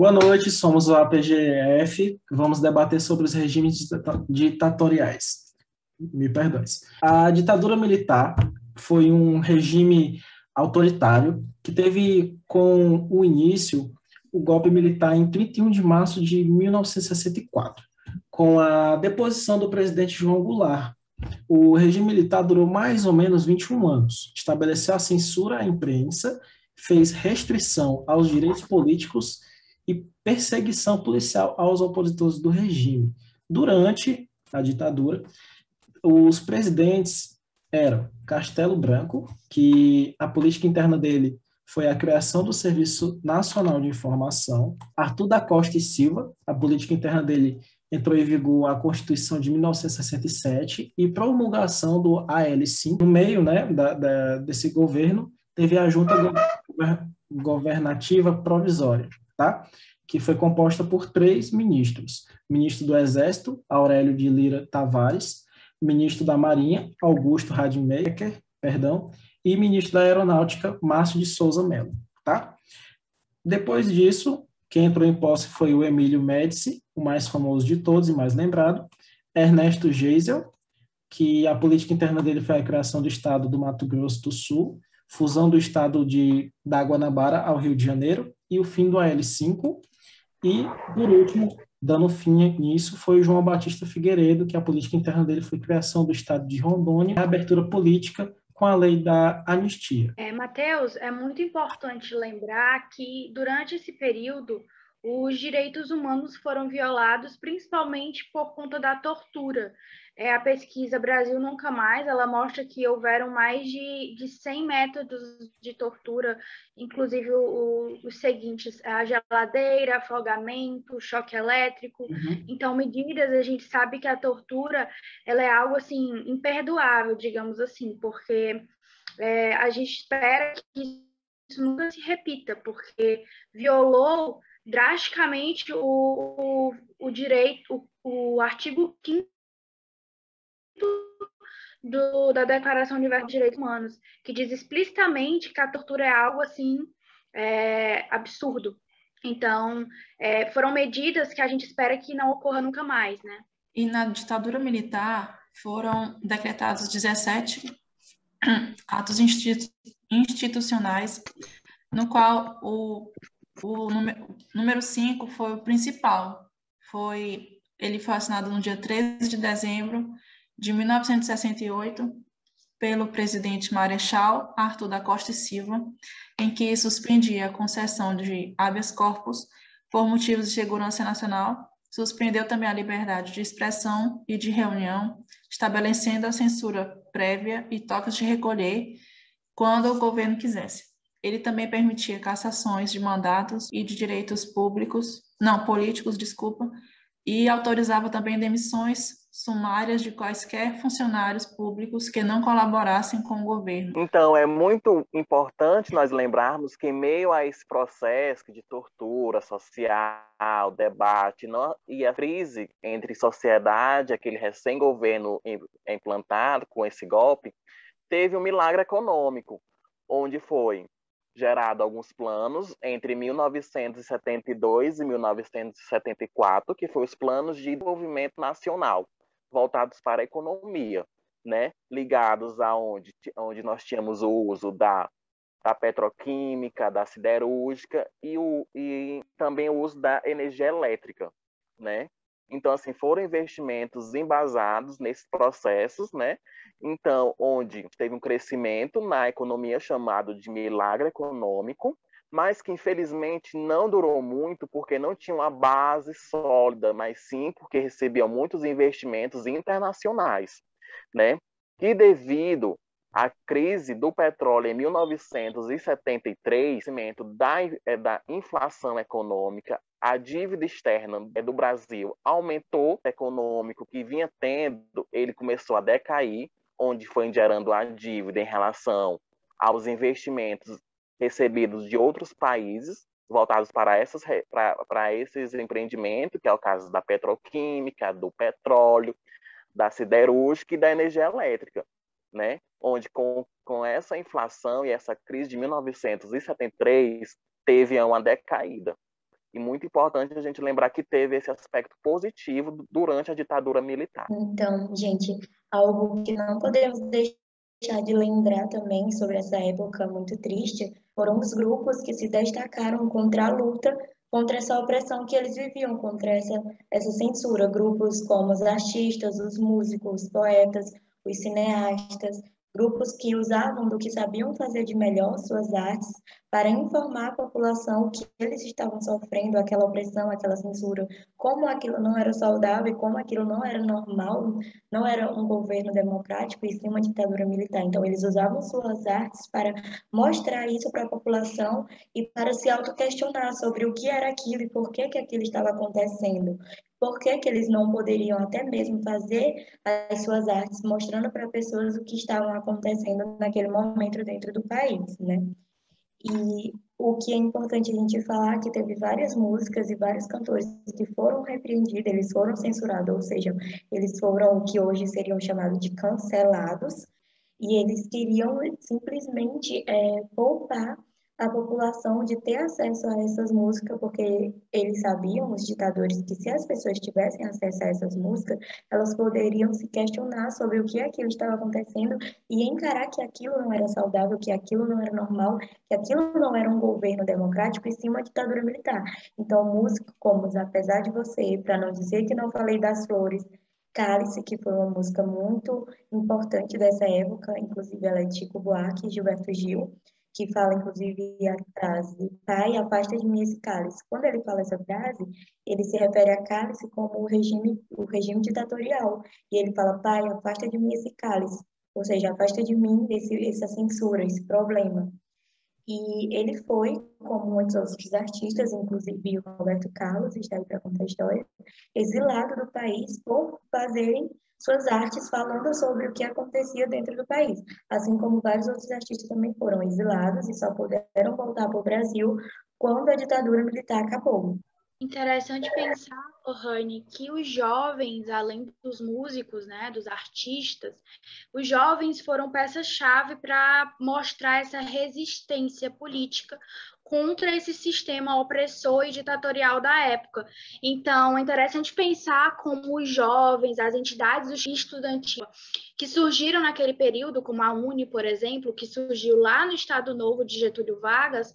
Boa noite, somos o APGF. Vamos debater sobre os regimes ditatoriais. Me perdoe. A ditadura militar foi um regime autoritário que teve com o início o golpe militar em 31 de março de 1964, com a deposição do presidente João Goulart. O regime militar durou mais ou menos 21 anos, estabeleceu a censura à imprensa, fez restrição aos direitos políticos e perseguição policial aos opositores do regime. Durante a ditadura, os presidentes eram Castelo Branco, que a política interna dele foi a criação do Serviço Nacional de Informação, Arthur da Costa e Silva, a política interna dele entrou em vigor a Constituição de 1967 e promulgação do AL5. No meio, né, desse governo, teve a Junta Governativa Provisória, tá? Que foi composta por 3 ministros. Ministro do Exército, Aurélio de Lira Tavares, ministro da Marinha, Augusto Rademacher, perdão, e ministro da Aeronáutica, Márcio de Souza Mello, tá? Depois disso, quem entrou em posse foi o Emílio Médici, o mais famoso de todos e mais lembrado, Ernesto Geisel, que a política interna dele foi a criação do estado do Mato Grosso do Sul, fusão do estado da Guanabara ao Rio de Janeiro e o fim do AL5. E, por último, dando fim nisso, foi o João Batista Figueiredo, que a política interna dele foi a criação do estado de Rondônia, a abertura política com a lei da anistia. Matheus, é muito importante lembrar que, durante esse período, os direitos humanos foram violados, principalmente por conta da tortura. A pesquisa Brasil Nunca Mais, ela mostra que houveram mais de 100 métodos de tortura, inclusive os seguintes: a geladeira, afogamento, choque elétrico. Então, medidas, a gente sabe que a tortura ela é algo assim imperdoável, digamos assim, porque a gente espera que isso nunca se repita, porque violou drasticamente o direito, o artigo 5º da Declaração Universal de Direitos Humanos, que diz explicitamente que a tortura é algo assim absurdo. Então, foram medidas que a gente espera que não ocorra nunca mais, né? E na ditadura militar foram decretados 17 atos institucionais, no qual o número 5 foi o principal. Ele foi assinado no dia 13 de dezembro de 1968 pelo presidente Marechal Arthur da Costa e Silva, em que suspendia a concessão de habeas corpus por motivos de segurança nacional, suspendeu também a liberdade de expressão e de reunião, estabelecendo a censura prévia e toques de recolher quando o governo quisesse. Ele também permitia cassações de mandatos e de direitos políticos, e autorizava também demissões sumárias de quaisquer funcionários públicos que não colaborassem com o governo. Então, é muito importante nós lembrarmos que, em meio a esse processo de tortura social, debate e a crise entre sociedade, aquele recém-governo implantado com esse golpe, teve um milagre econômico, onde foi gerado alguns planos entre 1972 e 1974, que foram os planos de desenvolvimento nacional, voltados para a economia, né? Ligados onde nós tínhamos o uso da petroquímica, da siderúrgica e também o uso da energia elétrica, né? Então, assim, foram investimentos embasados nesses processos, né? Então, onde teve um crescimento na economia chamado de milagre econômico, mas que, infelizmente, não durou muito porque não tinha uma base sólida, mas sim porque recebiam muitos investimentos internacionais, né? E devido à crise do petróleo em 1973, da inflação econômica, a dívida externa do Brasil aumentou, o econômico que vinha tendo, ele começou a decair, onde foi gerando a dívida em relação aos investimentos recebidos de outros países, voltados para esses empreendimentos, que é o caso da petroquímica, do petróleo, da siderúrgica e da energia elétrica, né? Onde com essa inflação e essa crise de 1973, teve uma decaída. E muito importante a gente lembrar que teve esse aspecto positivo durante a ditadura militar. Então, gente, algo que não podemos deixar de lembrar também sobre essa época muito triste foram os grupos que se destacaram contra a luta, contra essa opressão que eles viviam, contra essa censura. Grupos como os artistas, os músicos, os poetas, os cineastas, grupos que usavam do que sabiam fazer de melhor suas artes para informar a população que eles estavam sofrendo aquela opressão, aquela censura, como aquilo não era saudável e como aquilo não era normal, não era um governo democrático e sim uma ditadura militar. Então, eles usavam suas artes para mostrar isso para a população e para se autoquestionar sobre o que era aquilo e por que aquilo estava acontecendo. Por que eles não poderiam até mesmo fazer as suas artes mostrando para pessoas o que estavam acontecendo naquele momento dentro do país, né? E o que é importante a gente falar é que teve várias músicas e vários cantores que foram repreendidos, eles foram censurados, ou seja, eles foram o que hoje seriam chamados de cancelados, e eles queriam simplesmente poupar a população de ter acesso a essas músicas, porque eles sabiam, os ditadores, que se as pessoas tivessem acesso a essas músicas, elas poderiam se questionar sobre o que aquilo estava acontecendo e encarar que aquilo não era saudável, que aquilo não era normal, que aquilo não era um governo democrático e sim uma ditadura militar. Então, músicos como Apesar de Você, para não dizer que não falei das flores, Cálice, que foi uma música muito importante dessa época, inclusive ela é de Chico Buarque e Gilberto Gil, que fala, inclusive, a frase, Pai, afasta de mim esse cálice. Quando ele fala essa frase, ele se refere a cálice como o regime ditatorial. E ele fala, Pai, afasta de mim esse cálice. Ou seja, afasta de mim essa censura, esse problema. E ele foi, como muitos outros artistas, inclusive o Roberto Carlos, está aí para contar a história, exilado do país por fazerem suas artes falando sobre o que acontecia dentro do país. Assim como vários outros artistas também foram exilados e só puderam voltar para o Brasil quando a ditadura militar acabou. Interessante pensar, Rani, que os jovens, além dos músicos, né, dos artistas, os jovens foram peça-chave para mostrar essa resistência política contra esse sistema opressor e ditatorial da época. Então, é interessante pensar como os jovens, as entidades estudantis que surgiram naquele período, como a UNE, por exemplo, que surgiu lá no Estado Novo de Getúlio Vargas,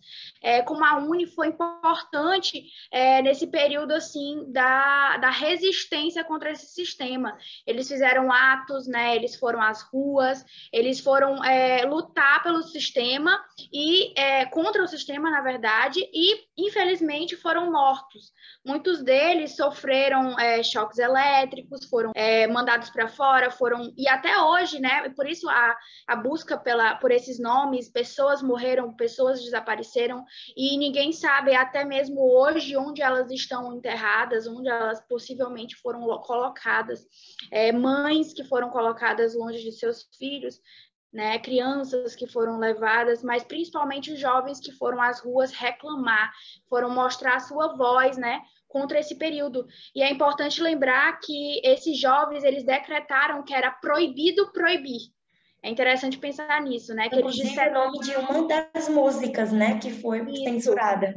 como a UNE foi importante nesse período assim da resistência contra esse sistema. Eles fizeram atos, né? Eles foram às ruas, eles foram lutar pelo sistema e contra o sistema, na verdade, e infelizmente foram mortos. Muitos deles sofreram choques elétricos, foram mandados para fora, e até hoje, né? Por isso a busca por esses nomes, pessoas morreram, pessoas desapareceram e ninguém sabe até mesmo hoje onde elas estão enterradas, onde elas possivelmente foram colocadas, mães que foram colocadas longe de seus filhos, né, crianças que foram levadas, mas principalmente os jovens que foram às ruas reclamar, foram mostrar a sua voz, né, contra esse período. E é importante lembrar que esses jovens, eles decretaram que era proibido proibir. É interessante pensar nisso, né? Que Inclusive, eles disseram... o nome de uma das músicas, né, que foi censurada.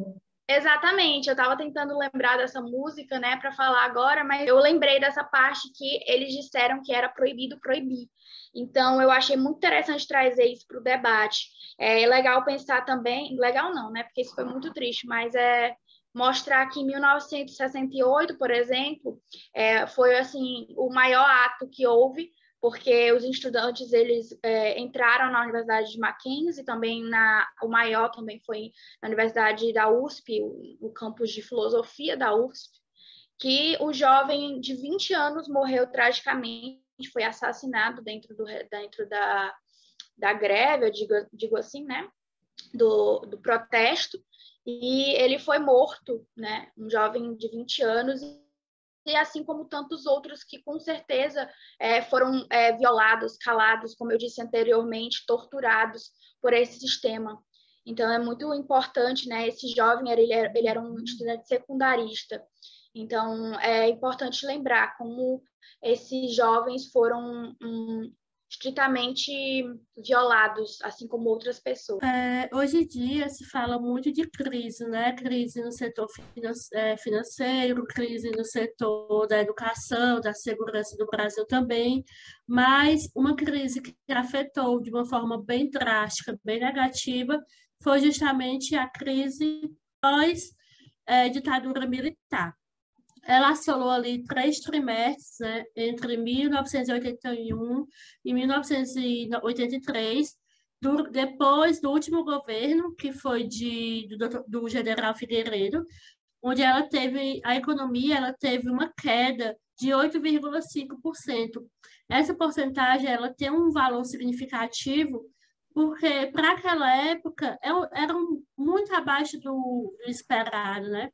Exatamente, eu estava tentando lembrar dessa música, né, para falar agora, mas eu lembrei dessa parte que eles disseram que era proibido proibir. Então, eu achei muito interessante trazer isso para o debate. É legal pensar também, legal não, né, porque isso foi muito triste, mas mostrar que em 1968, por exemplo, foi assim o maior ato que houve, porque os estudantes eles entraram na Universidade de Mackenzie, também o maior também foi na Universidade da USP, o campus de filosofia da USP, que o jovem de 20 anos morreu tragicamente, foi assassinado dentro da greve, eu digo assim, né, do protesto, e ele foi morto, né, um jovem de 20 anos, e assim como tantos outros que com certeza foram violados, calados, como eu disse anteriormente, torturados por esse sistema. Então é muito importante, né? Esse jovem ele era um estudante secundarista. Então é importante lembrar como esses jovens foram estritamente violados, assim como outras pessoas. Hoje em dia se fala muito de crise, né? Crise no setor financeiro, crise no setor da educação, da segurança do Brasil também, mas uma crise que afetou de uma forma bem drástica, bem negativa, foi justamente a crise pós-ditadura militar. Ela assolou ali 3 trimestres, né, entre 1981 e 1983, depois do último governo, que foi do general Figueiredo, onde a economia ela teve uma queda de 8,5%. Essa porcentagem ela tem um valor significativo, porque para aquela época era muito abaixo do esperado, né?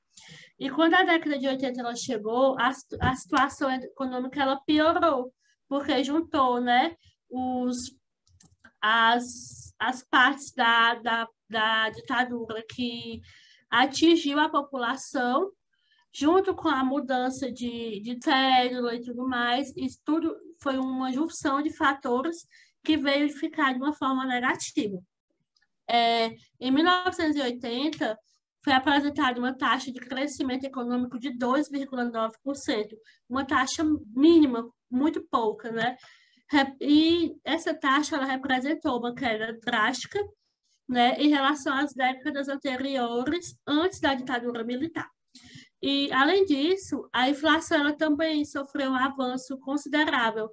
E quando a década de 80 ela chegou, a situação econômica ela piorou, porque juntou, né, as partes da ditadura que atingiu a população, junto com a mudança de cédula e tudo mais, isso tudo foi uma junção de fatores que veio ficar de uma forma negativa. Em 1980, foi apresentada uma taxa de crescimento econômico de 2,9%, uma taxa mínima, muito pouca, né? E essa taxa ela representou uma queda drástica, né, em relação às décadas anteriores, antes da ditadura militar. E, além disso, a inflação ela também sofreu um avanço considerável.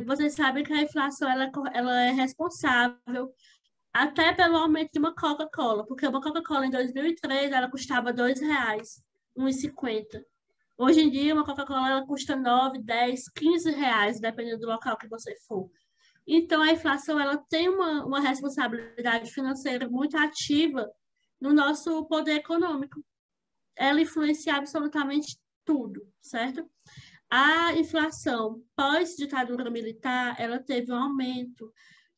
Vocês sabem que a inflação ela é responsável até pelo aumento de uma Coca-Cola, porque uma Coca-Cola em 2003 ela custava R$ 2,00, R$ 1,50. Hoje em dia, uma Coca-Cola ela custa 9, 10, 15 reais, dependendo do local que você for. Então, a inflação ela tem uma responsabilidade financeira muito ativa no nosso poder econômico. Ela influencia absolutamente tudo, certo? A inflação pós-ditadura militar, ela teve um aumento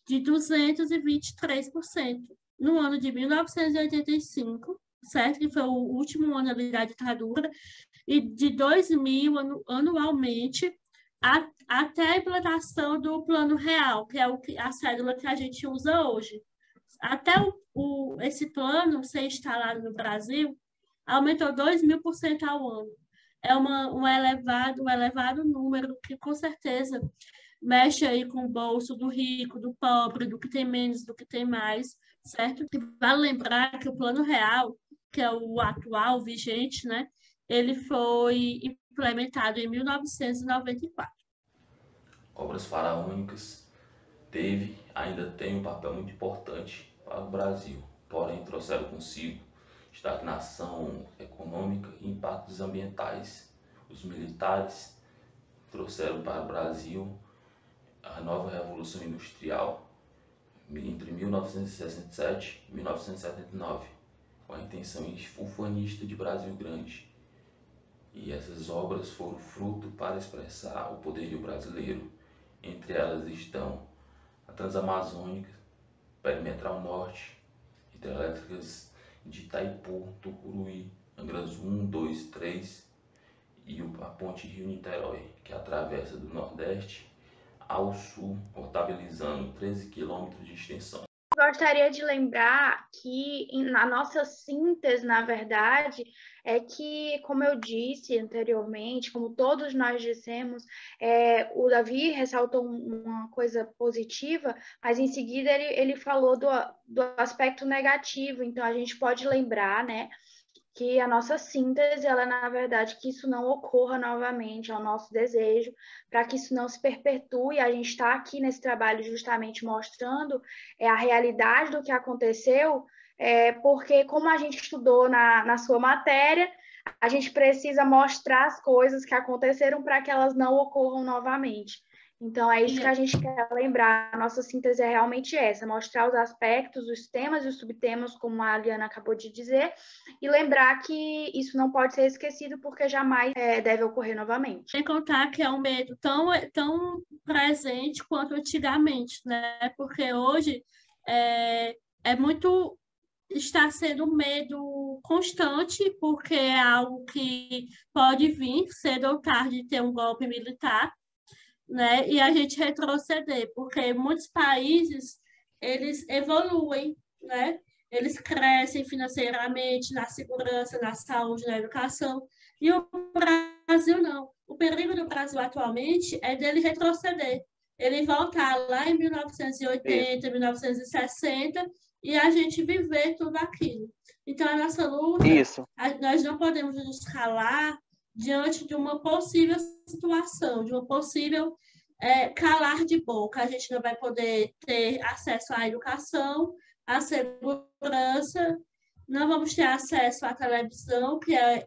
de 223% no ano de 1985, certo? Que foi o último ano ali da ditadura, e de 2000 anualmente, até a implantação do Plano Real, que é a cédula que a gente usa hoje. Até esse plano ser instalado no Brasil, aumentou 2.000% ao ano. É um elevado número que, com certeza, mexe aí com o bolso do rico, do pobre, do que tem menos, do que tem mais, certo? E vale lembrar que o Plano Real, que é o atual vigente, né, ele foi implementado em 1994. Obras faraônicas ainda tem um papel muito importante para o Brasil, porém trouxeram consigo estagnação econômica e impactos ambientais. Os militares trouxeram para o Brasil a nova Revolução Industrial entre 1967 e 1979, com a intenção ufanista de Brasil Grande. E essas obras foram fruto para expressar o poderio brasileiro. Entre elas estão a Transamazônica, Perimetral Norte, hidrelétricas de Itaipu, Tucuruí, Angras 1, 2, 3 e a Ponte Rio-Niterói, que atravessa do Nordeste ao Sul, contabilizando 13 quilômetros de extensão. Gostaria de lembrar que na nossa síntese, na verdade, é que, como eu disse anteriormente, como todos nós dissemos, o Davi ressaltou uma coisa positiva, mas em seguida ele falou do aspecto negativo. Então, a gente pode lembrar, né, que a nossa síntese, ela, na verdade, que isso não ocorra novamente, é o nosso desejo, para que isso não se perpetue. A gente está aqui nesse trabalho justamente mostrando a realidade do que aconteceu, porque como a gente estudou na sua matéria, a gente precisa mostrar as coisas que aconteceram para que elas não ocorram novamente. Então, é isso que a gente quer lembrar. A nossa síntese é realmente essa, mostrar os aspectos, os temas e os subtemas, como a Aliana acabou de dizer, e lembrar que isso não pode ser esquecido, porque jamais deve ocorrer novamente. Sem contar que é um medo tão presente quanto antigamente, né? Porque hoje está sendo um medo constante, porque é algo que pode vir cedo ou tarde ter um golpe militar. né? E a gente retroceder, porque muitos países, eles evoluem, né? Eles crescem financeiramente, na segurança, na saúde, na educação, e o Brasil não. O perigo do Brasil atualmente é dele retroceder, ele voltar lá em 1980, 1960, e a gente viver tudo aquilo. Então, a nossa luta, nós não podemos nos calar diante de uma possível situação, de uma possível calar de boca. A gente não vai poder ter acesso à educação, à segurança, não vamos ter acesso à televisão, que é,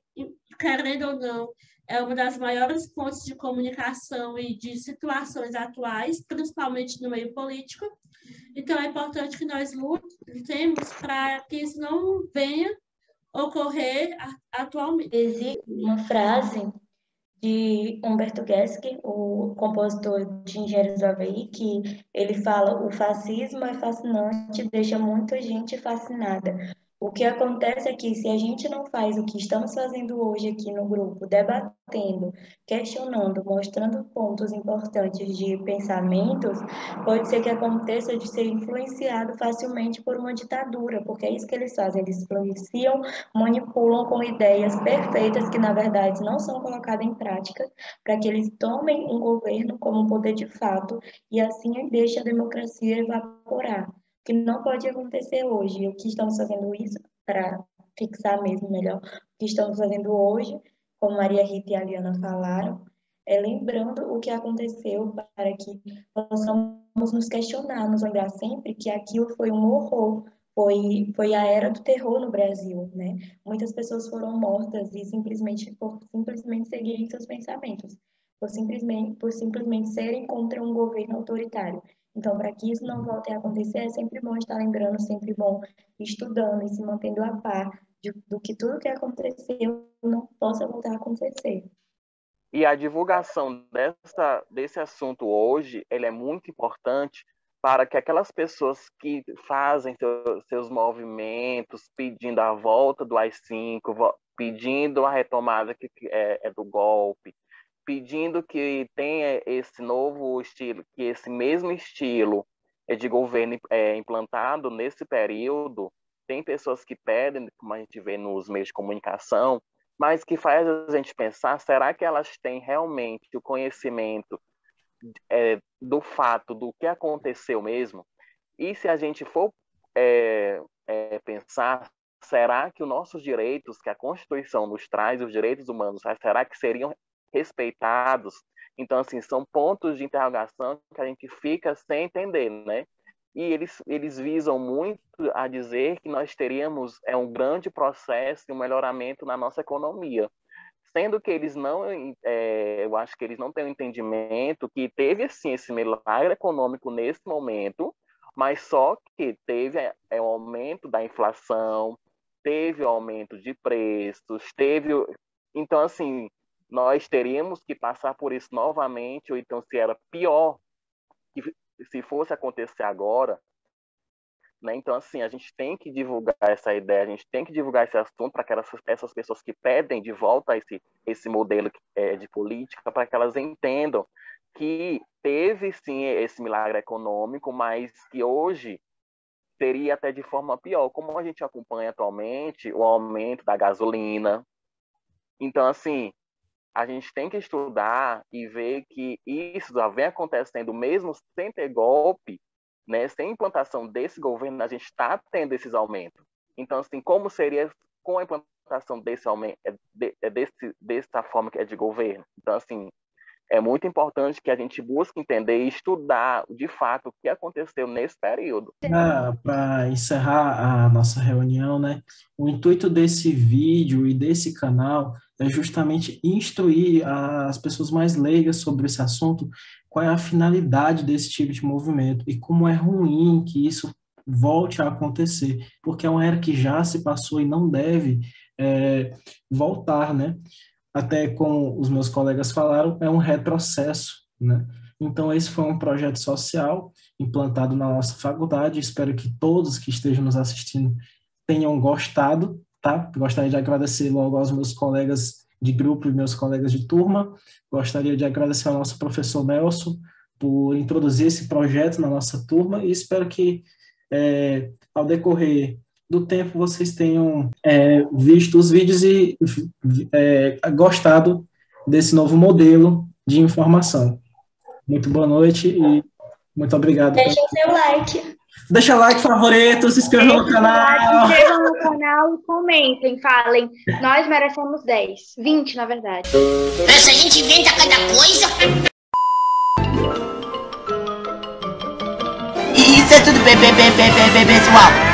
querendo ou não, é uma das maiores fontes de comunicação e de situações atuais, principalmente no meio político. Então, é importante que nós lutemos para que isso não venha ocorrer atualmente. Existe uma frase de Humberto Gessinger, o compositor de Engenheiros do Havaí, que ele fala: o fascismo é fascinante, deixa muita gente fascinada. O que acontece é que, se a gente não faz o que estamos fazendo hoje aqui no grupo, debatendo, questionando, mostrando pontos importantes de pensamentos, pode ser que aconteça de ser influenciado facilmente por uma ditadura, porque é isso que eles fazem, eles influenciam, manipulam com ideias perfeitas que, na verdade, não são colocadas em prática, para que eles tomem um governo como um poder de fato e assim deixe a democracia evaporar. Que não pode acontecer hoje. O que estamos fazendo isso, para fixar mesmo melhor, o que estamos fazendo hoje, como Maria Rita e a Liana falaram, é lembrando o que aconteceu para que possamos nos questionar, nos lembrar sempre que aquilo foi um horror, foi a era do terror no Brasil, né? Muitas pessoas foram mortas e por simplesmente seguirem seus pensamentos, por simplesmente serem contra um governo autoritário. Então, para que isso não volte a acontecer, é sempre bom estar lembrando, sempre bom estudando e se mantendo a par do que tudo que aconteceu não possa voltar a acontecer. E a divulgação desse assunto hoje, ele é muito importante para que aquelas pessoas que fazem seus movimentos pedindo a volta do AI-5, pedindo a retomada que é do golpe, pedindo que tenha esse novo estilo, que esse mesmo estilo de governo implantado nesse período. Tem pessoas que pedem, como a gente vê nos meios de comunicação, mas que faz a gente pensar, será que elas têm realmente o conhecimento do fato, do que aconteceu mesmo? E se a gente for pensar, será que os nossos direitos, que a Constituição nos traz, os direitos humanos, será que seriam respeitados? Então, assim, são pontos de interrogação que a gente fica sem entender, né? E eles visam muito a dizer que nós teríamos um grande processo e um melhoramento na nossa economia, sendo que eles não, eu acho que eles não têm o entendimento que teve, sim, esse milagre econômico nesse momento, mas só que teve o aumento da inflação, teve o aumento de preços, então, assim, nós teríamos que passar por isso novamente, ou então, se era pior, que se fosse acontecer agora, né? Então, assim, a gente tem que divulgar essa ideia, a gente tem que divulgar esse assunto para que essas pessoas que pedem de volta esse modelo de política, para que elas entendam que teve, sim, esse milagre econômico, mas que hoje seria até de forma pior, como a gente acompanha atualmente o aumento da gasolina. Então, assim, a gente tem que estudar e ver que isso já vem acontecendo mesmo sem ter golpe, né? Sem implantação desse governo, a gente está tendo esses aumentos. Então, assim, como seria com a implantação desse aumento, dessa forma que é de governo? Então, assim, é muito importante que a gente busque entender e estudar, de fato, o que aconteceu nesse período. Para encerrar a nossa reunião, né, o intuito desse vídeo e desse canal é justamente instruir as pessoas mais leigas sobre esse assunto, qual é a finalidade desse tipo de movimento e como é ruim que isso volte a acontecer, porque é uma era que já se passou e não deve voltar, né? Até como os meus colegas falaram, é um retrocesso, né? Então, esse foi um projeto social implantado na nossa faculdade. Espero que todos que estejam nos assistindo tenham gostado, tá? Gostaria de agradecer logo aos meus colegas de grupo e meus colegas de turma. Gostaria de agradecer ao nosso professor Nelson por introduzir esse projeto na nossa turma e espero que, ao decorrer do tempo, vocês tenham visto os vídeos e gostado desse novo modelo de informação. Muito boa noite e muito obrigado. Deixem seu like. Deixa like, favorito, se inscrevam no canal. Se inscrevam no canal e comentem, falem. Nós merecemos 10, 20 na verdade. Essa gente inventa cada coisa. Isso é tudo bem, pessoal.